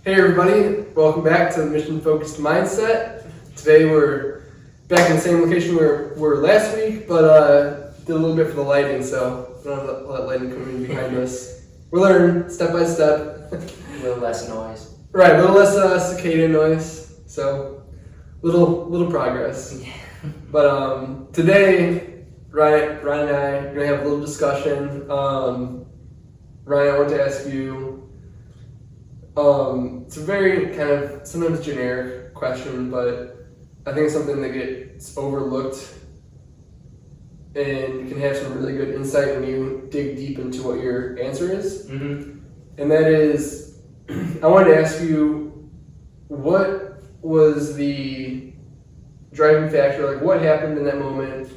Hey everybody, welcome back to the Mission Focused Mindset. Today we're back in the same location we were last week, but did a little bit for the lighting, so we don't have to let lighting come in behind us. We're learning step by step. A little less noise. Right, a little less cicada noise, so little progress. But today, Ryan and I are going to have a little discussion. Ryan, I want to ask you, it's a very kind of sometimes generic question, but I think it's something that gets overlooked and you can have some really good insight when you dig deep into what your answer is. Mm-hmm. And that is, I wanted to ask you, what was the driving factor, like what happened in that moment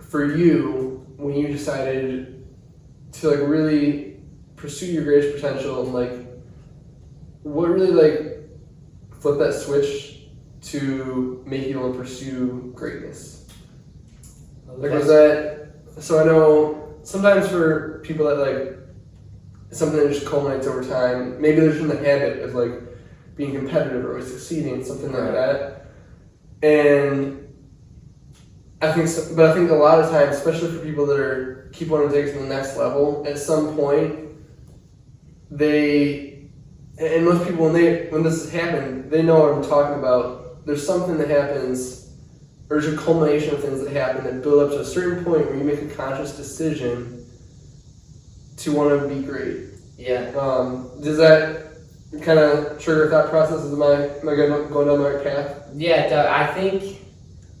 for you when you decided to like really pursue your greatest potential, and like what really like flipped that switch to make you want to pursue greatness? Like was that, so I know sometimes for people that like something that just culminates over time, maybe they're just in the habit of like being competitive or succeeding, something like that. And I think but I think a lot of times, especially for people that keep wanting to take it to the next level, at some point and most people when this has happened, they know what I'm talking about. There's something that happens, or there's a culmination of things that happen that build up to a certain point where you make a conscious decision to want to be great. Yeah. Does that kind of trigger thought process? Am I going down the right path? Yeah, I think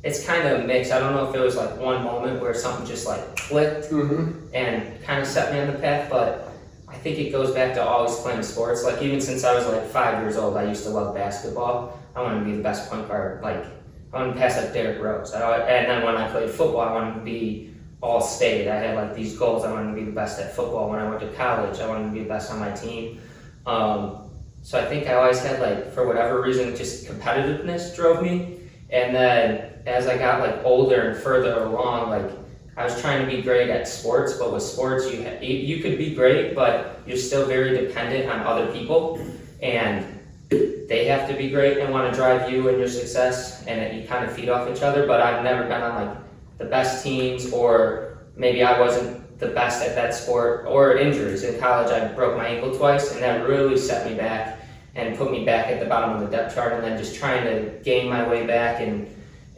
it's kind of mixed. I don't know if it was like one moment where something just like clicked and kind of set me on the path, but I think it goes back to always playing sports. Like even since I was like 5 years old, I used to love basketball. I wanted to be the best point guard. Like I wanted to pass like Derrick Rose. And then when I played football, I wanted to be all state. I had like these goals. I wanted to be the best at football. When I went to college, I wanted to be the best on my team. So I think I always had like, for whatever reason, just competitiveness drove me. And then as I got like older and further along, like I was trying to be great at sports, but with sports, you could be great, but you're still very dependent on other people, and they have to be great and want to drive you and your success, and you kind of feed off each other. But I've never been on like the best teams, or maybe I wasn't the best at that sport, or injuries. In college, I broke my ankle twice, and that really set me back and put me back at the bottom of the depth chart, and then just trying to gain my way back and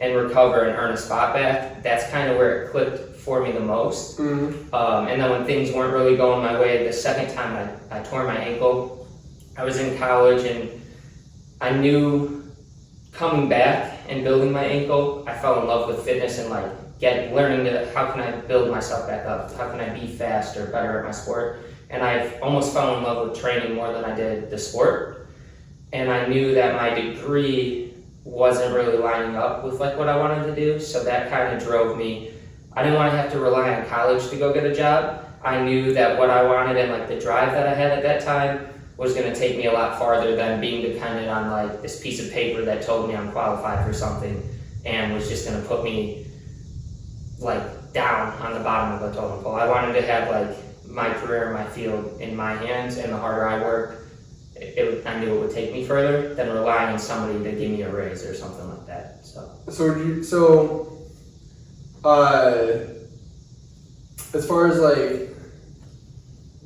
recover and earn a spot back. That's kind of where it clicked for me the most. And then when things weren't really going my way, the second time I tore my ankle, I was in college, and I knew coming back and building my ankle, I fell in love with fitness and like learning how can I build myself back up? How can I be faster, better at my sport? And I almost fell in love with training more than I did the sport. And I knew that my degree wasn't really lining up with like what I wanted to do, so that kind of drove me. I didn't want to have to rely on college to go get a job. I knew that what I wanted and like the drive that I had at that time was going to take me a lot farther than being dependent on like this piece of paper that told me I'm qualified for something and was just going to put me like down on the bottom of the totem pole. I wanted to have like my career, my field in my hands, and the harder I worked, I knew it would take me further than relying on somebody to give me a raise or something like that. As far as like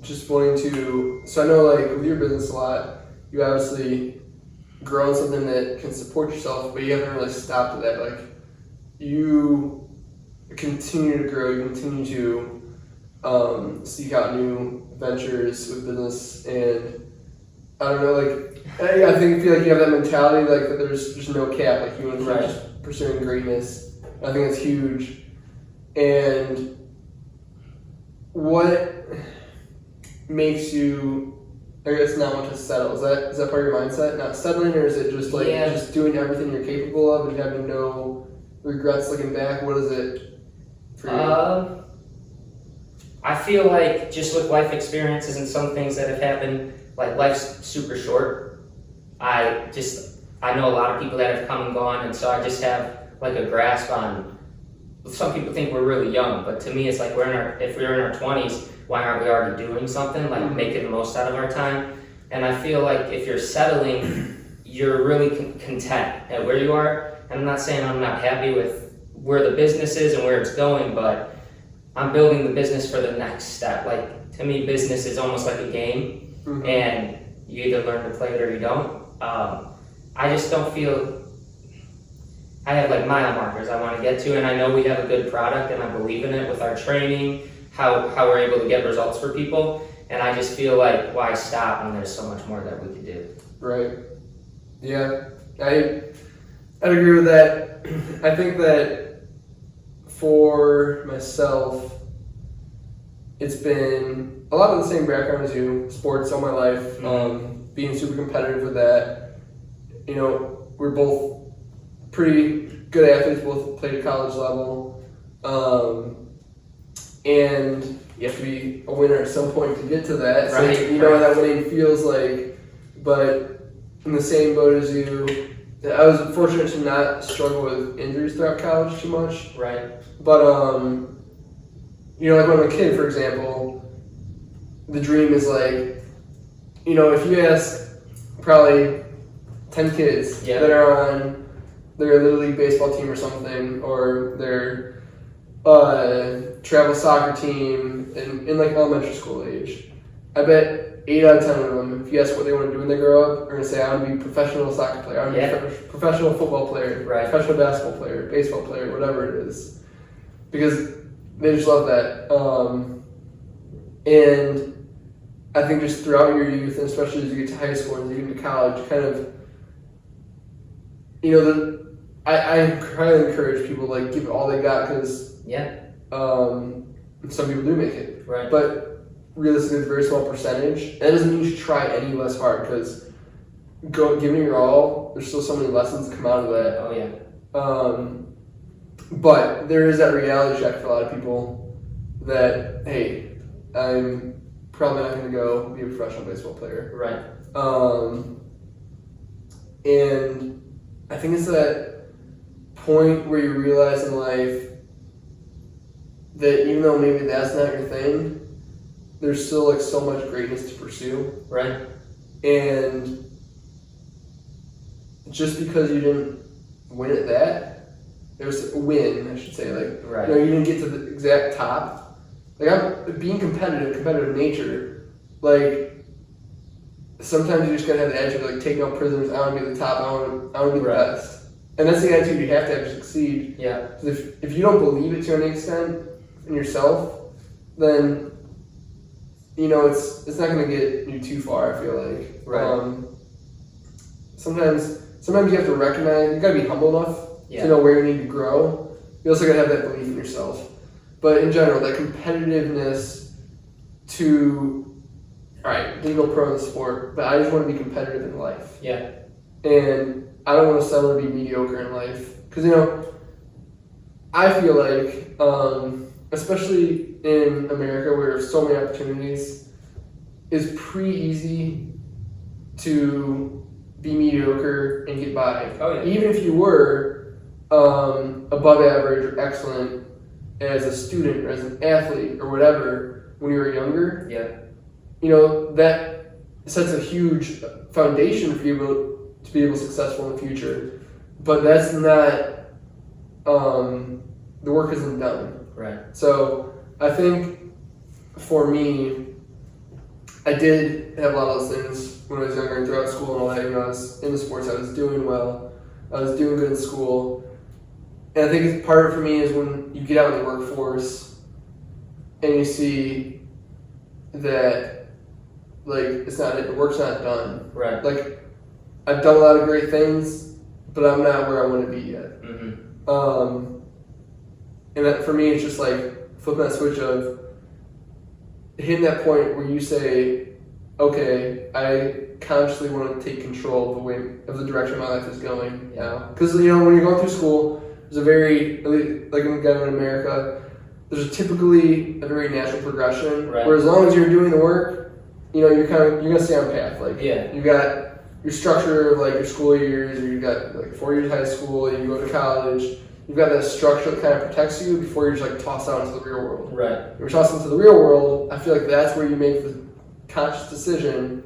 just wanting to, so I know like with your business a lot, you obviously grown something that can support yourself, but you haven't really stopped at that. Like you continue to grow, you continue to seek out new ventures with business, and I don't know, like I feel like you have that mentality like that there's just no cap, like you want to just pursuing greatness. I think it's huge. And what makes you, I guess, not want to settle? Is that part of your mindset? Not settling, or is it just like just doing everything you're capable of and having no regrets looking back? What is it for you? I feel like just with life experiences and some things that have happened, like life's super short. I know a lot of people that have come and gone, and so I just have like a grasp on. Some people think we're really young, but to me it's like if we're in our 20s, why aren't we already doing something, like making the most out of our time? And I feel like if you're settling, you're really content at where you are. And I'm not saying I'm not happy with where the business is and where it's going, but I'm building the business for the next step. Like, to me, business is almost like a game, and you either learn to play it or you don't. I just don't feel I have like mile markers I want to get to, and I know we have a good product, and I believe in it with our training, how we're able to get results for people, and I just feel like, why stop when there's so much more that we could do? Right. Yeah, I'd agree with that. I think that for myself, it's been a lot of the same background as you, sports all my life, being super competitive with that. You know, we're both pretty good athletes, both played at college level, and you have to be a winner at some point to get to that. Right, So you know what that winning feels like, but in the same boat as you, I was fortunate to not struggle with injuries throughout college too much. Right. But you know, like when I'm a kid, for example, the dream is like, you know, if you ask probably 10 kids that are on their Little League baseball team or something, or their travel soccer team in like elementary school age, I bet 8 out of 10 of them, if you ask what they want to do when they grow up, are going to say, I want to be a professional soccer player, I want to be a professional football player, professional basketball player, baseball player, whatever it is. Because they just love that. And I think just throughout your youth, and especially as you get to high school and you get into college, kind of, you know, I highly encourage people to like give it all they got, because some people do make it. Right. But realistically, it's a very small percentage. That doesn't mean you should try any less hard, because giving it your all, there's still so many lessons that come out of that. Oh yeah. But there is that reality check for a lot of people that, hey, I'm probably not going to go be a professional baseball player. Right. And I think it's that point where you realize in life that even though maybe that's not your thing, there's still like so much greatness to pursue. Right. And just because you didn't win at that, there's a win, I should say, like, you know, you didn't get to the exact top. Like, I'm being competitive nature, like, sometimes you just gotta have the attitude of like taking out prisoners. I want to be at the top. I want to be the best, and that's the attitude you have to succeed. Yeah. Because if you don't believe it to any extent in yourself, then you know it's not gonna get you too far. I feel like. Right. Sometimes you have to recognize. You gotta be humble enough to know where you need to grow. You also gotta have that belief in yourself. But in general, that competitiveness to, all right, you go pro in the sport, but I just want to be competitive in life. Yeah. And I don't want to settle to be mediocre in life. Because, you know, I feel like, especially in America where there's so many opportunities, it's pretty easy to be mediocre and get by. Oh, yeah. Even if you were above average or excellent as a student or as an athlete or whatever when you were younger. Yeah. You know, that sets a huge foundation for you to be able to be successful in the future. But that's not, the work isn't done. Right. So I think for me, I did have a lot of those things when I was younger and throughout school and all that. You know, I was in the sports, I was doing well, I was doing good in school. And I think part of it for me is when you get out in the workforce and you see that, like, the work's not done. Right. Like, I've done a lot of great things, but I'm not where I want to be yet. Mm-hmm. And that for me, it's just like flipping that switch of hitting that point where you say, okay, I consciously want to take control of the direction my life is going now. Because, you know, when you're going through school, there's a very, like in America, there's typically a very natural progression. Right. Where as long as you're doing the work, you know, you're gonna stay on path. Like, you got your structure of like your school years, or you got like 4 years of high school, and you go to college. You've got that structure that kind of protects you before you're just like tossed out into the real world. Right. You're tossed into the real world. I feel like that's where you make the conscious decision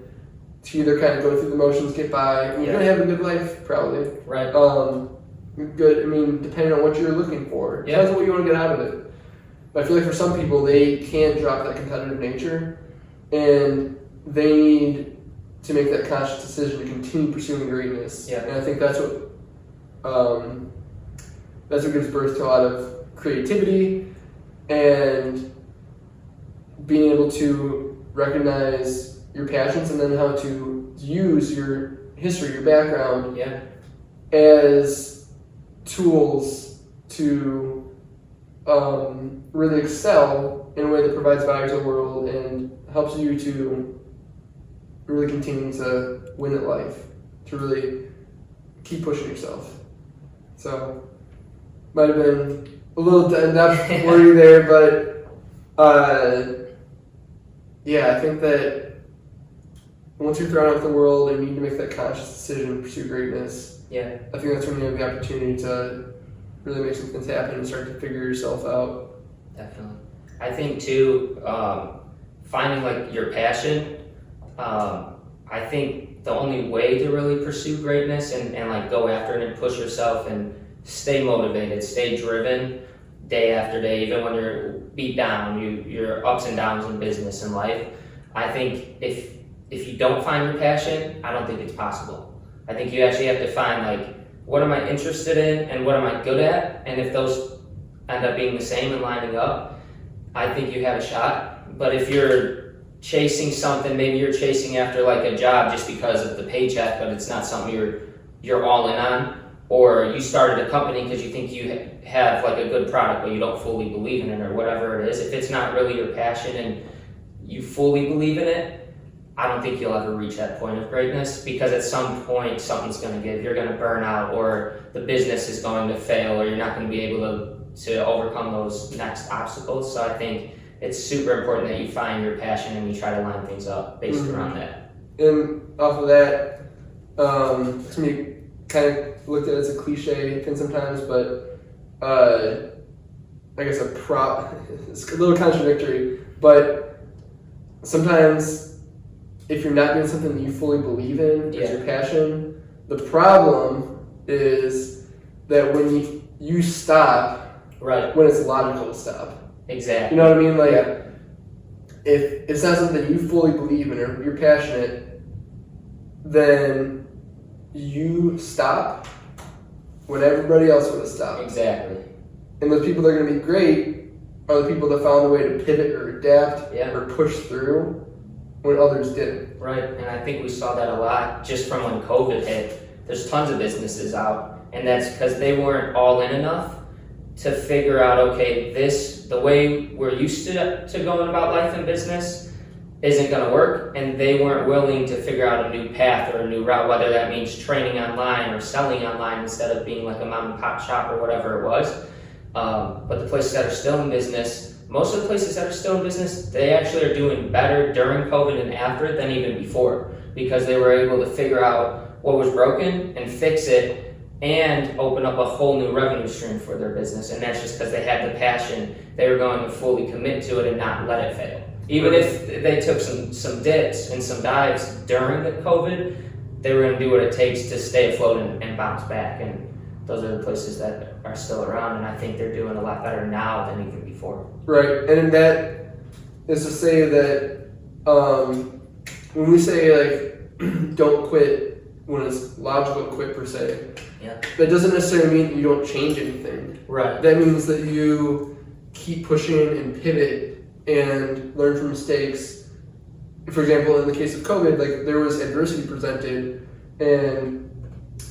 to either kind of go through the motions, get by. You're gonna have a good life, probably. Right. Good. I mean, depending on what you're looking for, Yeah. depends on what you want to get out of it. But I feel like for some people, they can't drop that competitive nature, and they need to make that conscious decision to continue pursuing greatness. Yeah. And I think that's what gives birth to a lot of creativity and being able to recognize your passions and then how to use your history, your background, Yeah. as tools to really excel in a way that provides value to the world and helps you to really continue to win at life, to really keep pushing yourself. So, might have been a little enough wordy there, but yeah, I think that once you're thrown out the world and you need to make that conscious decision to pursue greatness, Yeah. I think that's when you have the opportunity to really make some things happen and start to figure yourself out. Definitely. I think too, finding like your passion, I think the only way to really pursue greatness and like go after it and push yourself and stay motivated, stay driven day after day, even when you're beat down, your ups and downs in business and life. I think if you don't find your passion, I don't think it's possible. I think you actually have to find like, what am I interested in and what am I good at? And if those end up being the same and lining up, I think you have a shot. But if you're chasing something, maybe you're chasing after like a job just because of the paycheck, but it's not something you're all in on, or you started a company because you think you have like a good product but you don't fully believe in it or whatever it is. If it's not really your passion and you fully believe in it, I don't think you'll ever reach that point of greatness, because at some point something's going to give. You're going to burn out, or the business is going to fail, or you're not going to be able to overcome those next obstacles. So I think it's super important that you find your passion and you try to line things up based around that. And off of that, it's gonna be kind of looked at as a cliche thing sometimes, but I guess it's a little contradictory, but sometimes if you're not doing something that you fully believe in as your passion, the problem is that when you stop, right, when it's logical to stop. Exactly. You know what I mean? Like, if it's not something you fully believe in or you're passionate, then you stop when everybody else would have stopped. Exactly. And the people that are going to be great are the people that found a way to pivot or adapt or push through when others didn't. Right, and I think we saw that a lot just from when COVID hit. There's tons of businesses out, and that's because they weren't all in enough to figure out, okay, the way we're used to going about life and business isn't going to work, and they weren't willing to figure out a new path or a new route, whether that means training online or selling online instead of being like a mom and pop shop or whatever it was. But the places that are still in business, most of the places that are still in business, they actually are doing better during COVID and after than even before, because they were able to figure out what was broken and fix it and open up a whole new revenue stream for their business. And that's just because they had the passion. They were going to fully commit to it and not let it fail. Even if they took some dips and some dives during the COVID, they were going to do what it takes to stay afloat and bounce back. And those are the places that are still around, and I think they're doing a lot better now than even before. Right, and that is to say that when we say like don't quit when it's logical to quit per se, that doesn't necessarily mean that you don't change anything. Right. That means that you keep pushing and pivot and learn from mistakes. For example, in the case of COVID, like there was adversity presented, and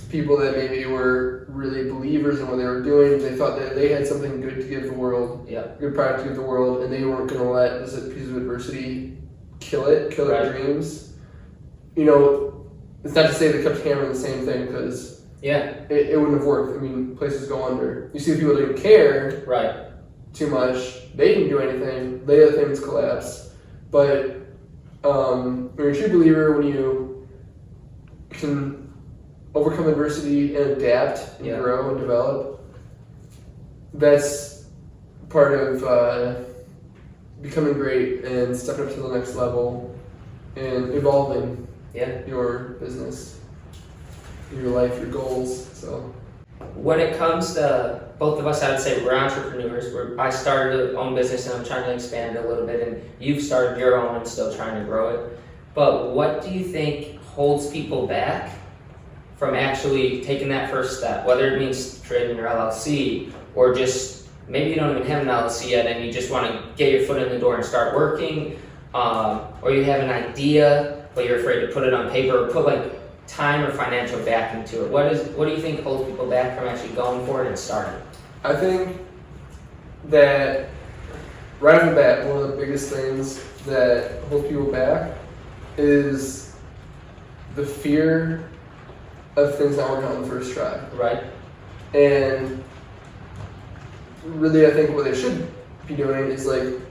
people that maybe were really believers in what they were doing, they thought that they had something good to give the world, good product to give the world, and they weren't going to let this piece of adversity kill their dreams. You know, it's not to say they kept hammering the same thing, because it wouldn't have worked. I mean, places go under. You see the people that didn't care too much, they didn't do anything, they let things collapse. But when you're a true believer, when you can overcome adversity and adapt and grow and develop, that's part of becoming great and stepping up to the next level and evolving. your business, your life, your goals. So when it comes to both of us, I would say we're entrepreneurs. I started to own business and I'm trying to expand it a little bit, and you've started your own and still trying to grow it. But what do you think holds people back from actually taking that first step, whether it means creating your LLC or just maybe you don't even have an LLC yet and you just want to get your foot in the door and start working, or you have an idea but you're afraid to put it on paper or put like time or financial backing to it. What do you think holds people back from actually going for it and starting? I think that right off the bat, one of the biggest things that holds people back is the fear of things not working out on the first try. Right. And really, I think what they should be doing is like,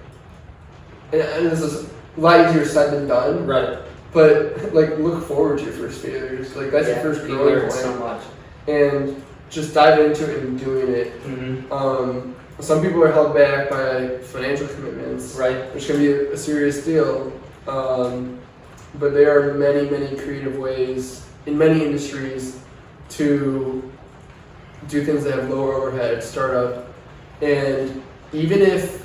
and this is a lot easier said than done. Right. But like, look forward to your first failures. Like that's your first you growing learn point. so much. And just dive into it and doing it. Mm-hmm. Some people are held back by financial commitments, Right. which can be a serious deal. But there are many, many creative ways in many industries to do things that have lower overhead, startup, and even if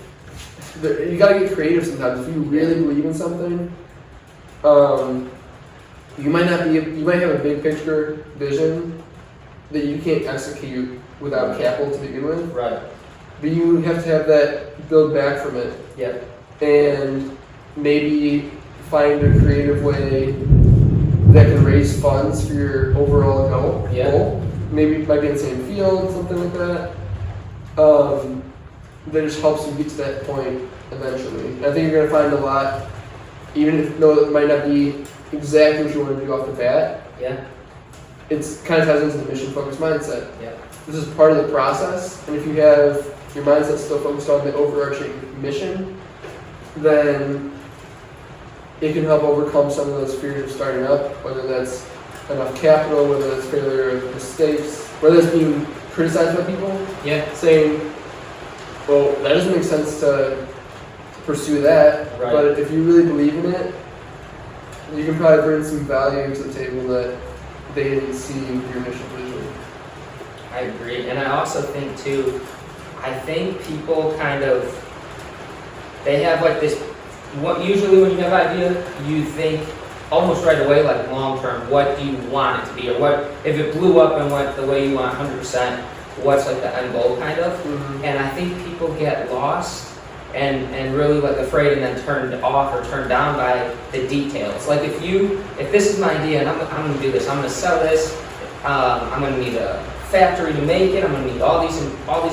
you gotta get creative sometimes. If you really believe in something, you might have a big picture vision that you can't execute without capital to begin with. Right. But you have to have that build back from it. Yep. And maybe find a creative way that can raise funds for your overall goal. Yeah. Maybe it might be in the same field, something like that. That just helps you get to that point eventually. I think you're going to find a lot, even though it might not be exactly what you want to do off the bat. Yeah. It's kind of ties into the mission-focused mindset. Yeah. This is part of the process, and if you have your mindset still focused on the overarching mission, then it can help overcome some of those fears of starting up, whether that's enough capital, whether that's failure of mistakes, whether it's being criticized by people, Yeah. saying, well, that doesn't make sense to pursue that, Right. but if you really believe in it, you can probably bring some value to the table that they didn't see in your initial vision. I agree, and I also think too, I think people kind of, they have like this, usually when you have an idea, you think almost right away, like long term, what do you want it to be, or what, if it blew up and went the way you want 100%, what's like the end goal kind of, and I think people get lost and really like afraid and then turned off or turned down by the details. Like if this is my idea and I'm gonna do this, I'm gonna sell this, I'm gonna need a factory to make it, I'm gonna need all these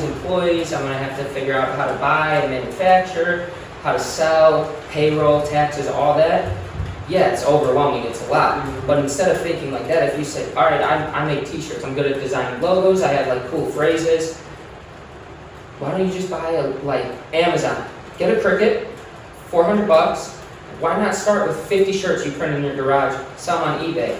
employees, I'm gonna have to figure out how to buy and manufacture, how to sell, payroll, taxes, all that. Yeah, it's overwhelming, it's a lot. But instead of thinking like that, if you say, all right, I make t-shirts, I'm good at designing logos, I have like cool phrases, why don't you just buy like Amazon, get a Cricut, $400, why not start with 50 shirts you print in your garage, sell them on eBay.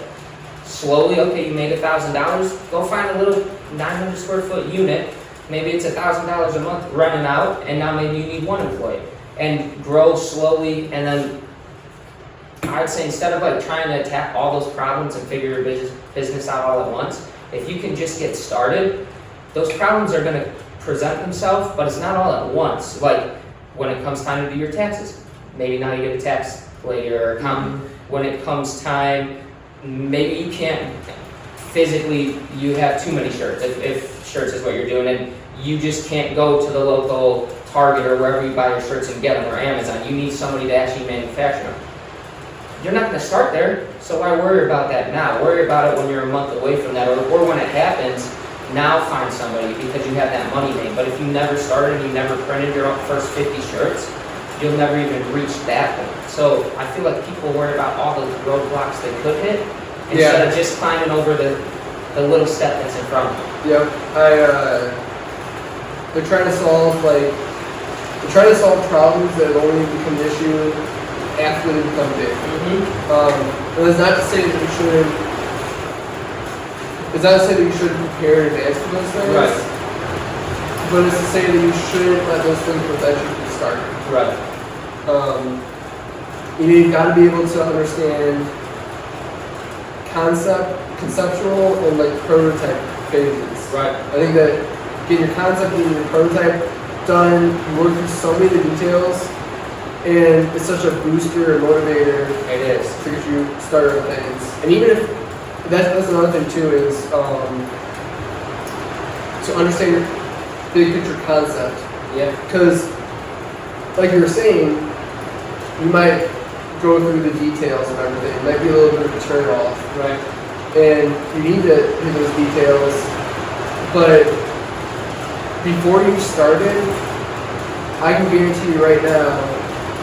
Slowly, okay, you made $1,000, go find a little 900 square foot unit, maybe it's $1,000 a month running out, and now maybe you need one employee. And grow slowly, and then I'd say instead of like trying to attack all those problems and figure your business out all at once, if you can just get started, those problems are gonna present themselves, but it's not all at once. Like when it comes time to do your taxes, maybe now you get a tax lady or accountant. When it comes time, maybe you can't physically, you have too many shirts, if shirts is what you're doing, and you just can't go to the local Target or wherever you buy your shirts and get them, or Amazon. You need somebody to actually manufacture them. You're not going to start there, so why worry about that now? Worry about it when you're a month away from that, or when it happens. Now find somebody because you have that money made. But if you never started and you never printed your first 50 shirts, you'll never even reach that point. So I feel like people worry about all the roadblocks they could hit instead of just climbing over the little step that's in front of them. Yeah, they're trying to solve problems that only become an issue after they become big. And it's not to say that you shouldn't. It's not to say that you shouldn't prepare in advance for those things. Right. But it's to say that you shouldn't let those things prevent you from starting. Right. You've got to be able to understand conceptual, and like prototype phases. Right. I think that getting your concept and your prototype done, you work through so many of the details, and it's such a booster and motivator. It is. To get you started on things. And even if, that's another thing too, is to understand your big picture concept. Yeah. Because, like you were saying, you might go through the details of everything. It might be a little bit of a turn off. Right. And you need to do those details. But before you started, I can guarantee you right now,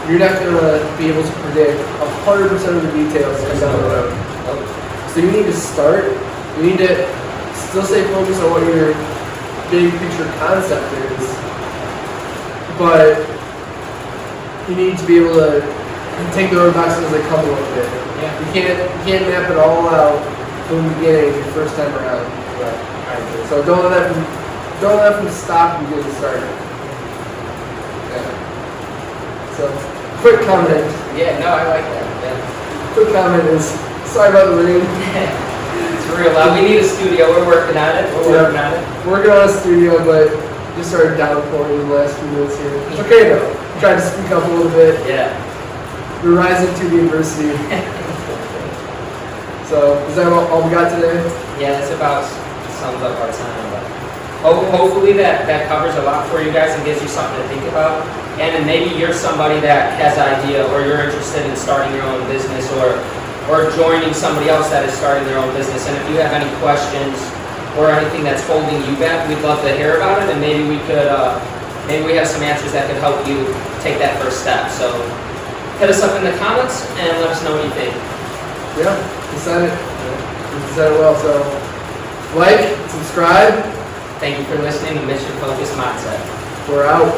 you're not going to be able to predict 100% of the details that come down the road. So you need to start. You need to still stay focused on what your big picture concept is. But you need to be able to take the roadblocks as they come a little bit. Yeah. You can't map it all out from the beginning your first time around. Right. I agree. So don't let them stop you getting started. Yeah. So quick comment. Yeah, no, I like that. Yeah. Quick comment is sorry about the rain. It's real loud. We need a studio. We're working on it. Working on it. Working on a studio, but just started downpouring in the last few minutes here. It's okay though. Tried to speak up a little bit. Yeah. We're rising to the adversity. So, is that all we got today? Yeah, that's about sums up our time. But hopefully that covers a lot for you guys and gives you something to think about. And then maybe you're somebody that has an idea, or you're interested in starting your own business, or joining somebody else that is starting their own business. And if you have any questions or anything that's holding you back, we'd love to hear about it, and maybe we could, maybe we have some answers that could help you take that first step. So hit us up in the comments and let us know what you think. Yeah, you said it. You said it well. So, like, subscribe. Thank you for listening to Mission Focused Mindset. We're out.